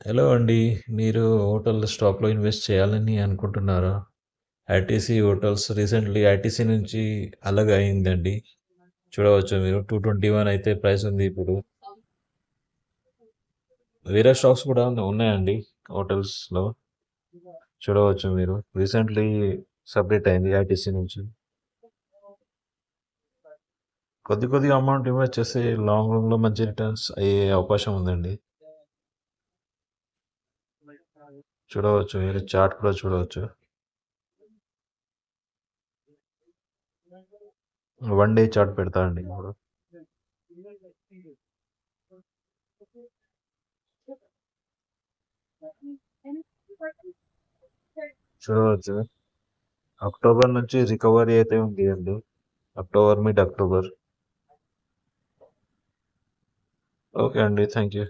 Hello అండి. మీరు hotel స్టాక్‌లో ఇన్వెస్ట్ చేయాలని అనుకుంటున్నారా? ఐటీసీ హోటల్స్ రీసెంట్‌లీ ఐటీసీ నుంచి అలగ్ అయిందండి. చూడవచ్చు మీరు. 221 అయితే ప్రైస్ ఉంది ఇప్పుడు. వేరే స్టాక్స్ కూడా ఉన్నాయండి హోటల్స్‌లో. చూడవచ్చు మీరు. రీసెంట్‌లీ సెపరేట్ అయింది ఐటీసీ నుంచి. కొద్దిగా అమౌంట్ ఇన్వెస్ట్ చేస్తే లాంగ్ రన్‌లో మంచి రిటర్న్స్ అయ్యే అవకాశం ఉందండి. చూడవచ్చు మీరు చార్ట్ కూడా చూడవచ్చు. వన్ డే చార్ట్ పెడతా అండి ఇప్పుడు. చూడవచ్చు. అక్టోబర్ నుంచి రికవరీ అయితే ఉంది అండి. October, mid October. ఓకే అండి. Thank you.